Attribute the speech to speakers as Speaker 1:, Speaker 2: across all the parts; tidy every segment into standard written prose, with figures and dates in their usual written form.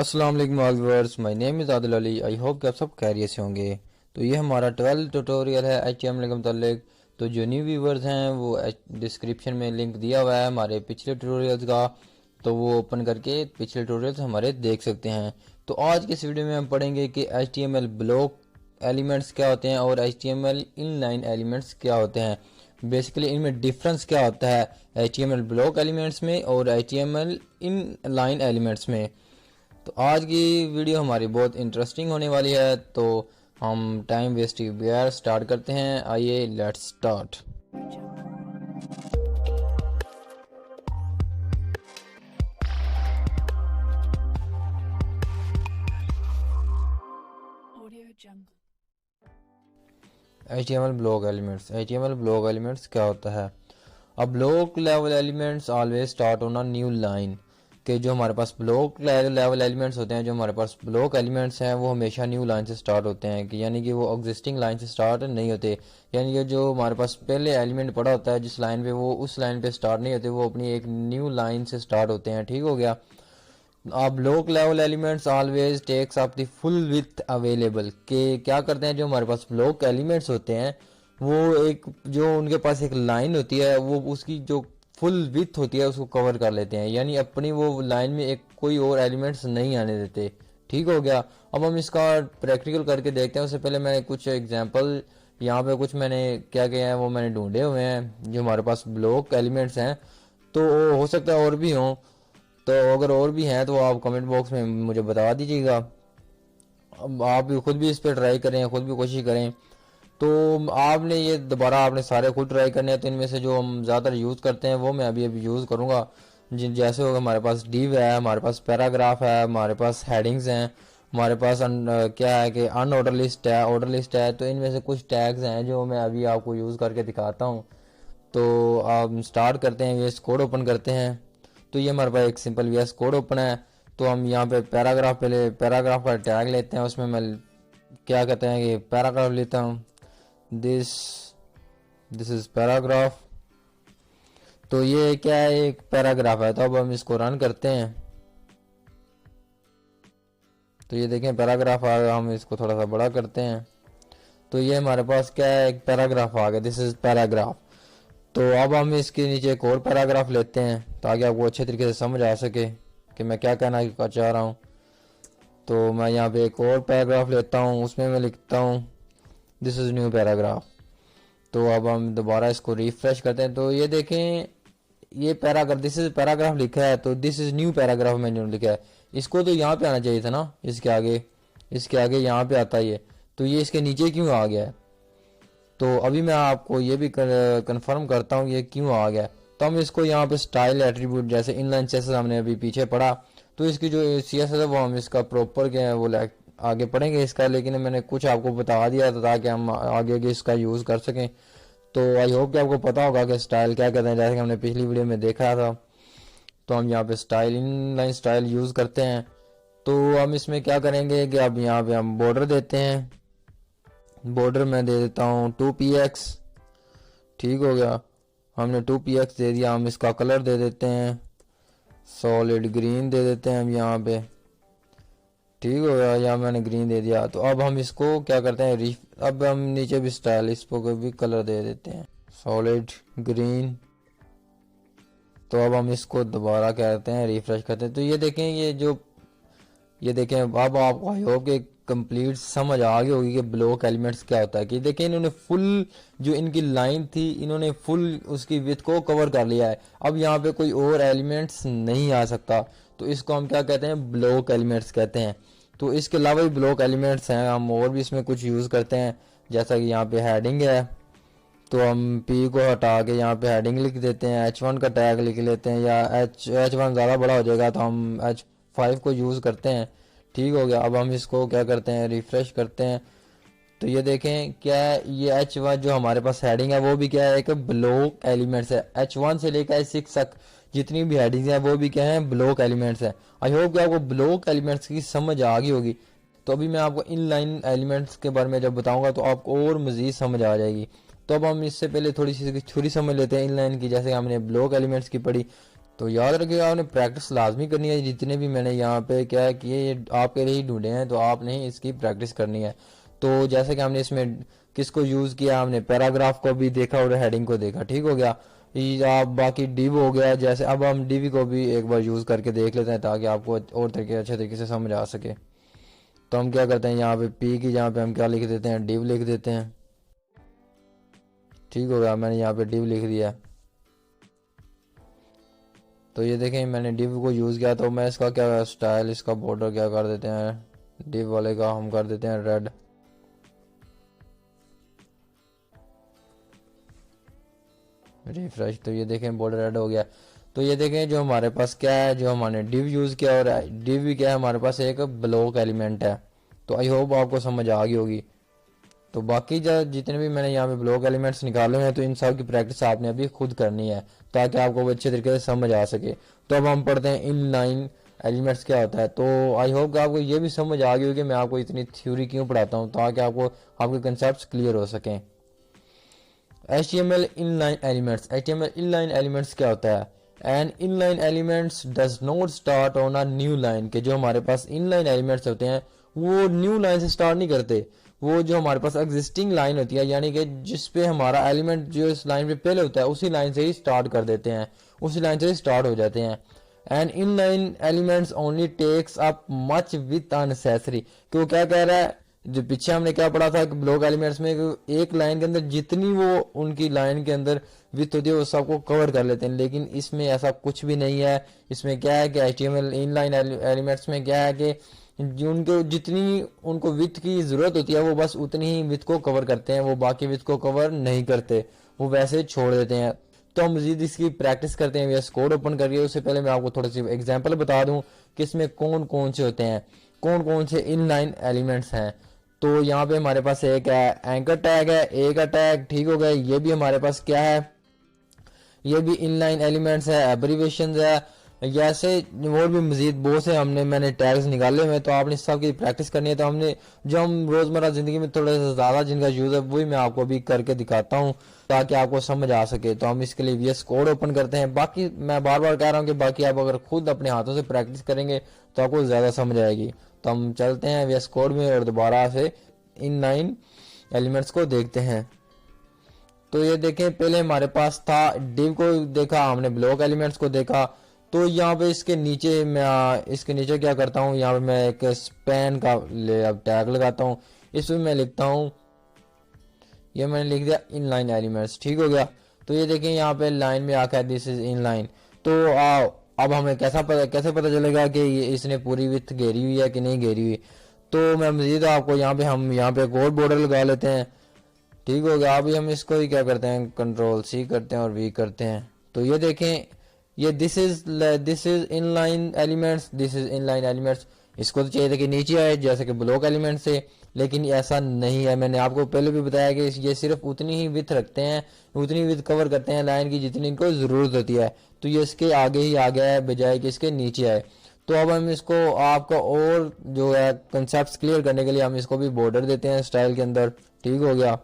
Speaker 1: अस्सलाम वालेकुम viewers, my name is Adil Ali. I hope कि आप सब खैरियत से होंगे। तो ये हमारा 12 ट्यूटोरियल है HTML के मुतालिक। तो जो न्यू व्यूअर्स हैं वो डिस्क्रिप्शन में लिंक दिया हुआ है हमारे पिछले ट्यूटोरियल्स का, तो वो ओपन करके पिछले ट्यूटोरियल्स हमारे देख सकते हैं। तो आज के इस वीडियो में हम पढ़ेंगे कि HTML ब्लॉक एलिमेंट्स क्या होते हैं और HTML इनलाइन एलिमेंट्स क्या होते हैं। बेसिकली इनमें डिफरेंस क्या होता है HTML ब्लॉक एलिमेंट्स में और HTML इनलाइन एलिमेंट्स में। तो आज की वीडियो हमारी बहुत इंटरेस्टिंग होने वाली है, तो हम टाइम वेस्ट के बगैर स्टार्ट करते हैं। आइए let's start. HTML block elements. HTML block elements क्या होता है? अब block level elements always start on a new line. कि जो हमारे पास ब्लॉक लेवल एलिमेंट्स होते हैं, जो हमारे पास ब्लॉक एलिमेंट्स हैं, वो हमेशा न्यू लाइन से स्टार्ट होते हैं। कि यानी कि वो एग्जिस्टिंग लाइन से स्टार्ट नहीं होते। यानी कि जो हमारे पास पहले एलिमेंट पड़ा होता है जिस लाइन पे, वो उस लाइन पे स्टार्ट नहीं होते, वो अपनी एक न्यू लाइन से स्टार्ट होते हैं। ठीक हो गया। अब block level elements always takes up the full with available. के क्या करते हैं, जो हमारे पास ब्लॉक एलिमेंट्स होते हैं वो एक जो उनके पास एक लाइन होती है, वो उसकी जो फुल विथ होती है उसको कवर कर लेते हैं। यानी अपनी वो लाइन में एक कोई और एलिमेंट्स नहीं आने देते। ठीक हो गया। अब हम इसका प्रैक्टिकल करके देखते हैं। उससे पहले मैं कुछ एग्जांपल यहाँ पे कुछ मैंने क्या किया है वो मैंने ढूंढे हुए हैं जो हमारे पास ब्लॉक एलिमेंट्स हैं। तो हो सकता है और भी हों, तो अगर और भी हैं तो आप कमेंट बॉक्स में मुझे बता दीजिएगा। अब आप भी खुद भी इस पर ट्राई करें, खुद भी कोशिश करें। तो आपने ये दोबारा आपने सारे खुद ट्राई करने हैं। तो इनमें से जो हम ज़्यादातर यूज़ करते हैं वो मैं अभी अभी यूज़ करूँगा। जैसे होगा हमारे पास डिव है, हमारे पास पैराग्राफ है, हमारे पास हेडिंग्स हैं, हमारे पास क्या है कि अनऑर्डर लिस्ट है, ऑर्डर लिस्ट है। तो इनमें से कुछ टैग्स हैं जो मैं अभी आपको यूज़ करके दिखाता हूँ। तो आप स्टार्ट करते हैं, VS कोड ओपन करते हैं। तो ये हमारे पास एक सिंपल VS कोड ओपन है। तो हम यहाँ पे पैराग्राफ, पहले पैराग्राफ का टैग लेते हैं। उसमें मैं क्या कहते हैं कि पैराग्राफ लेता हूँ, दिस दिस इज पैराग्राफ। तो ये क्या है, एक पैराग्राफ है। तो अब हम इसको रन करते हैं। तो ये देखें पैराग्राफ आ गया। हम इसको थोड़ा सा बड़ा करते हैं। तो ये हमारे पास क्या है, एक पैराग्राफ आ गया, दिस इज पैराग्राफ। तो अब हम इसके नीचे एक और पैराग्राफ लेते हैं ताकि आपको अच्छे तरीके से समझ आ सके कि मैं क्या कहना चाह रहा हूँ। तो मैं यहाँ पे एक और पैराग्राफ लेता हूँ, उसमें मैं लिखता हूँ दिस इज़ न्यू पैराग्राफ। तो अब हम दोबारा इसको रिफ्रेश करते हैं। तो ये देखें, ये पैराग्राफ, दिस इज पैराग्राफ लिखा है, तो दिस इज न्यू पैराग्राफ मैंने लिखा है। इसको तो यहाँ पे आना चाहिए था ना, इसके आगे यहाँ पे आता है ये। तो ये इसके नीचे क्यों आ गया है? तो अभी मैं आपको ये भी कंफर्म करता हूँ ये क्यों आ गया। तो हम इसको यहाँ पे स्टाइल एट्रीब्यूट, जैसे इनलाइन CSS हमने अभी पीछे पढ़ा, तो इसकी जो CSS है वो हम इसका प्रॉपर क्या है वो आगे पढ़ेंगे इसका। लेकिन मैंने कुछ आपको बता दिया था ताकि हम आगे इसका यूज़ कर सकें। तो आई होप कि आपको पता होगा कि स्टाइल क्या कहते हैं, जैसे कि हमने पिछली वीडियो में देखा था। तो हम यहाँ पे स्टाइल, इनलाइन स्टाइल यूज़ करते हैं। तो हम इसमें क्या करेंगे कि अब यहाँ पे हम बॉर्डर देते हैं। बॉर्डर मैं दे देता हूँ 2px। ठीक हो गया, हमने 2px दे दिया। हम इसका कलर दे देते हैं सॉलिड ग्रीन दे देते हैं हम यहाँ पे। ठीक हो गया, यहाँ मैंने ग्रीन दे दिया। तो अब हम इसको क्या करते हैं, अब हम नीचे भी स्टाइल, इसको भी कलर दे देते हैं सॉलिड ग्रीन। तो अब हम इसको दोबारा कहते हैं रिफ्रेश करते हैं। तो ये देखें, ये देखें अब आपको आई होप के कंप्लीट समझ आ गई होगी कि ब्लॉक एलिमेंट्स क्या होता है। कि देखें, इन्होंने फुल जो इनकी लाइन थी, इन्होंने फुल उसकी विड्थ को कवर कर लिया है। अब यहाँ पे कोई और एलिमेंट्स नहीं आ सकता। तो इसको हम क्या कहते हैं, ब्लॉक एलिमेंट्स कहते हैं। तो इसके अलावा भी ब्लॉक एलिमेंट्स हैं, हम और भी इसमें कुछ यूज़ करते हैं। जैसा कि यहाँ पे हेडिंग है, तो हम P को हटा के यहाँ पे हेडिंग लिख देते हैं, H1 का टैग लिख लेते हैं, या H1 ज़्यादा बड़ा हो जाएगा तो हम H5 को यूज़ करते हैं। ठीक हो गया। अब हम इसको क्या करते हैं, रिफ्रेश करते हैं। तो ये देखें क्या है, ये H1 जो हमारे पास हेडिंग है वो भी क्या है, एक ब्लॉक एलिमेंट्स है। H1 से लेकर H6 तक जितनी भी हेडिंग्स हैं वो भी क्या है, ब्लॉक एलिमेंट्स है। आई होप कि आपको ब्लॉक एलिमेंट्स की समझ आ गई होगी। तो अभी मैं आपको इनलाइन एलिमेंट्स के बारे में जब बताऊंगा तो आपको और मज़ीद समझ आ जाएगी। तो अब हम इससे पहले थोड़ी सी थ्योरी समझ लेते हैं इनलाइन की, जैसे हमने ब्लॉक एलिमेंट्स की पढ़ी। तो याद रखिएगा आपने प्रैक्टिस लाजमी करनी है। जितने भी मैंने यहाँ पे क्या किए ये आपके लिए ही ढूंढे हैं, तो आपने इसकी प्रैक्टिस करनी है। तो जैसे कि हमने इसमें किसको यूज़ किया, हमने पैराग्राफ को भी देखा और हेडिंग को देखा, ठीक हो गया। ये आप बाकी डिव हो गया, जैसे अब हम डिव को भी एक बार यूज़ करके देख लेते हैं ताकि आपको और तरीके अच्छे तरीके से समझ आ सके। तो हम क्या करते हैं यहाँ पे पी की जहाँ पे हम क्या लिख देते हैं, डिव लिख देते हैं, ठीक हो गया। मैंने यहाँ पे डिव लिख दिया। तो ये देखें मैंने डिव को यूज़ किया, तो मैं इसका क्या स्टाइल, इसका बॉर्डर क्या कर देते हैं, डिव वाले का हम कर देते हैं रेड। रिफ्रेश, तो ये देखें बॉर्डर रेड हो गया। तो ये देखें जो हमारे पास क्या है, जो हमने डिव यूज़ किया, और डिव भी क्या है हमारे पास एक ब्लॉक एलिमेंट है। तो आई होप आपको समझ आ गई होगी। तो बाकी जितने भी मैंने यहाँ पे ब्लॉक एलिमेंट्स निकाले हैं, तो इन सब की प्रैक्टिस आपने अभी खुद करनी है ताकि आपको अच्छे तरीके से समझ आ सके। तो अब हम पढ़ते हैं इन लाइन एलिमेंट्स क्या होता है। तो आई होप कि आपको ये भी समझ आ गई होगी मैं आपको इतनी थ्योरी क्यों पढ़ाता हूँ, ताकि आपको आपके कंसेप्ट क्लियर हो सकें। HTML inline elements, HTML inline elements क्या होता है? And inline elements does not start on a new line, कि जो हमारे पास inline elements होते हैं वो न्यू लाइन से स्टार्ट नहीं करते। वो जो हमारे पास एग्जिस्टिंग लाइन होती है, यानी कि जिस पे हमारा एलिमेंट जो इस लाइन पे पहले होता है उसी लाइन से ही स्टार्ट कर देते हैं, उसी लाइन से ही स्टार्ट हो जाते हैं। And inline elements only takes up much width unnecessary, कि वो क्या कह रहा है, जो पीछे हमने क्या पढ़ा था कि ब्लॉक एलिमेंट्स में एक लाइन के अंदर जितनी वो उनकी लाइन के अंदर विड्थ होती है वो सबको कवर कर लेते हैं, लेकिन इसमें ऐसा कुछ भी नहीं है। इसमें क्या है कि HTML इनलाइन एलिमेंट्स में क्या है कि उनको जितनी उनको विड्थ की जरूरत होती है वो बस उतनी ही विड्थ को कवर करते हैं, वो बाकी विड्थ को कवर नहीं करते, वो वैसे छोड़ देते हैं। तो हम मजीद इसकी प्रैक्टिस करते हैं VS कोड ओपन करिए। उससे पहले मैं आपको थोड़ी सी एग्जांपल बता दूं कि इसमें कौन कौन से होते हैं, कौन कौन से इनलाइन एलिमेंट्स हैं। तो यहाँ पे हमारे पास एक है एंकर टैग है, ए का टैग, ठीक हो गया। ये भी हमारे पास क्या है, ये भी इनलाइन एलिमेंट्स है, एब्रीवेशंस है, जैसे और भी मजीद बहुत से मैंने टैग्स निकाले हुए हैं। तो आपने सब की प्रैक्टिस करनी है। तो हमने जो हम रोजमर्रा जिंदगी में थोड़ा सा ज्यादा जिनका यूज है वही मैं आपको अभी करके दिखाता हूँ ताकि आपको समझ आ सके। तो हम इसके लिए VS कोड ओपन करते हैं। बाकी मैं बार बार कह रहा हूँ कि बाकी आप अगर खुद अपने हाथों से प्रैक्टिस करेंगे तो आपको ज्यादा समझ आएगी। तो हम चलते हैं VS कोड में और दोबारा से इनलाइन एलिमेंट्स को देखते हैं। तो ये देखें पहले हमारे पास था डिव को देखा, हमने ब्लॉक एलिमेंट्स को देखा। तो यहाँ पे इसके नीचे मैं इसके नीचे क्या करता हूँ, यहाँ पे मैं एक स्पैन का टैग लगाता हूँ। इसमें मैं लिखता हूँ, ये मैंने लिख दिया इनलाइन एलिमेंट्स, ठीक हो गया। तो ये देखें यहाँ पे लाइन में आकर दिस इज इनलाइन। तो अब हमें कैसे पता चलेगा कि इसने पूरी विड्थ घेरी हुई है कि नहीं घेरी हुई। तो मैं मजीद आपको हम यहाँ पे एक और बॉर्डर लगा लेते हैं, ठीक हो गया। अभी हम इसको ही क्या करते हैं, Ctrl+C करते हैं और V करते हैं। तो ये देखें ये this is inline elements, this is inline elements. इसको तो चाहिए था कि नीचे आए जैसे कि ब्लॉक एलिमेंट से, लेकिन ऐसा नहीं है। मैंने आपको पहले भी बताया कि ये सिर्फ उतनी ही विड्थ रखते हैं, उतनी विड्थ कवर करते हैं लाइन की जितनी इनको जरूरत होती है। तो ये इसके आगे ही आ गया है बजाय कि इसके नीचे आए। तो अब हम इसको आपका और जो है कंसेप्ट क्लियर करने के लिए हम इसको भी बॉर्डर देते हैं स्टाइल के अंदर, ठीक हो गया।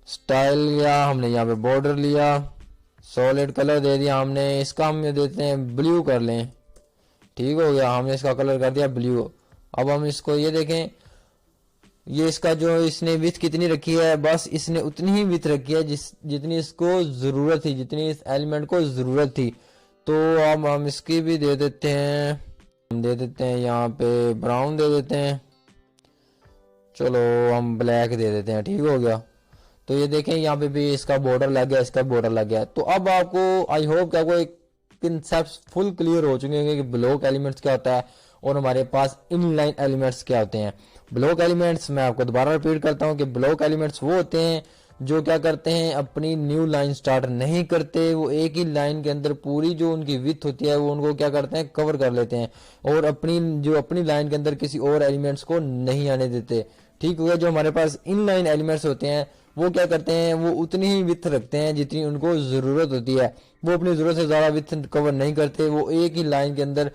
Speaker 1: स्टाइल लिया हमने, यहाँ पे बॉर्डर लिया, सॉलिड कलर दे दिया हमने, इसका हम देते हैं ब्लू कर लें, ठीक हो गया। हमने इसका कलर कर दिया ब्लू। अब हम इसको ये देखें, ये इसका जो इसने विड्थ कितनी रखी है, बस इसने उतनी ही विड्थ रखी है जितनी इसको जरूरत थी, जितनी इस एलिमेंट को जरूरत थी। तो अब हम इसकी भी दे देते हैं, हम दे देते हैं यहाँ पे ब्राउन दे देते हैं, चलो हम ब्लैक दे देते हैं, ठीक हो गया। तो ये देखें यहाँ पे भी इसका बॉर्डर लग गया, इसका बॉर्डर लग गया। तो अब आपको आई होप कि आपको एक कंसेप्ट फुल क्लियर हो चुके हैं कि ब्लॉक एलिमेंट्स क्या होता है और हमारे पास इनलाइन एलिमेंट्स क्या होते हैं। ब्लॉक एलिमेंट्स, मैं आपको दोबारा रिपीट करता हूँ कि ब्लॉक एलिमेंट्स वो होते हैं जो क्या करते हैं, अपनी न्यू लाइन स्टार्ट नहीं करते, वो एक ही लाइन के अंदर पूरी जो उनकी विड्थ होती है वो उनको क्या करते हैं, कवर कर लेते हैं, और अपनी लाइन के अंदर किसी और एलिमेंट्स को नहीं आने देते, ठीक हो गया। जो हमारे पास इनलाइन एलिमेंट्स होते हैं वो क्या करते हैं, वो उतनी ही विड्थ रखते हैं जितनी उनको जरूरत होती है, वो अपनी जरूरत से ज्यादा विड्थ कवर नहीं करते। वो एक ही लाइन के अंदर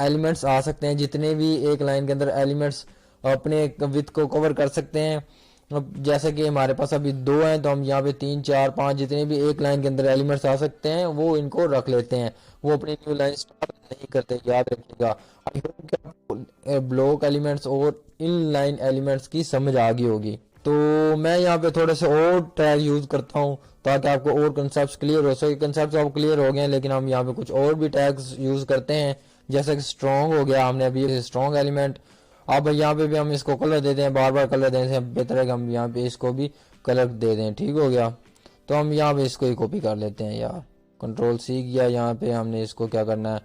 Speaker 1: एलिमेंट्स आ सकते हैं, जितने भी एक लाइन के अंदर एलिमेंट्स अपने विड्थ को कवर कर सकते हैं अब जैसे कि हमारे पास अभी दो हैं, तो हम यहाँ पे 3 4 5 जितने भी एक लाइन के अंदर एलिमेंट्स आ सकते हैं वो इनको रख लेते हैं, वो अपनी न्यू लाइन स्टार्ट नहीं करते, याद रखिएगा। आई होप कि आपको ब्लॉक एलिमेंट्स और इन लाइन एलिमेंट्स की समझ आ गई होगी। तो मैं यहाँ पे थोड़े से और टैग यूज करता हूँ ताकि आपको और कंसेप्ट क्लियर हो सके। कंसेप्ट आप क्लियर हो गए हैं, लेकिन हम यहाँ पे कुछ और भी टैग्स यूज करते हैं, जैसे कि स्ट्रॉन्ग हो गया, हमने अभी स्ट्रॉन्ग एलिमेंट। अब यहाँ पे भी हम इसको कलर देते हैं, बार बार कलर देने से बेहतर है कि हम यहाँ पे इसको भी कलर दे दें, ठीक हो गया। तो हम यहाँ पे इसको ही कॉपी कर लेते हैं यार, कंट्रोल सी किया, यहाँ पे हमने इसको क्या करना है,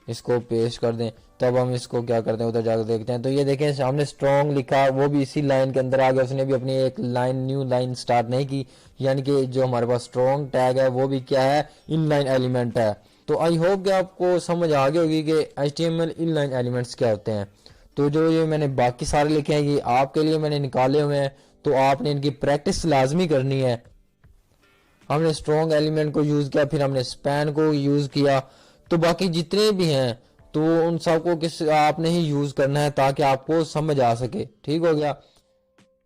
Speaker 1: इसको पेस्ट कर दें। तब हम इसको क्या करते हैं, उधर जाकर देखते हैं। तो ये देखें सामने स्ट्रॉन्ग लिखा, वो भी इसी लाइन के अंदर आ गया, उसने भी अपनी एक लाइन न्यू लाइन स्टार्ट नहीं की, यानी कि जो हमारे पास स्ट्रॉन्ग टैग है वो भी क्या है, इन लाइन एलिमेंट है। तो आई होप कि आपको समझ आ गई होगी कि HTML इन लाइन एलिमेंट्स क्या होते हैं। तो जो ये मैंने बाकी सारे लिखे हैं ये आपके लिए मैंने निकाले हुए हैं, तो आपने इनकी प्रैक्टिस लाजमी करनी है। हमने स्ट्रॉन्ग एलिमेंट को यूज किया, फिर हमने स्पैन को यूज किया, तो बाकी जितने भी हैं तो उन सबको किस आपने ही यूज करना है ताकि आपको समझ आ सके, ठीक हो गया।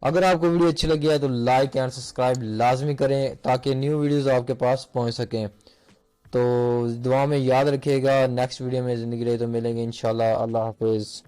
Speaker 1: अगर आपको वीडियो अच्छी लगी है तो लाइक एंड सब्सक्राइब लाजमी करें ताकि न्यू वीडियोस आपके पास पहुंच सकें। तो दुआ में याद रखिएगा, नेक्स्ट वीडियो में जिंदगी रहे तो मिलेंगे इंशाल्लाह। अल्लाह हाफिज।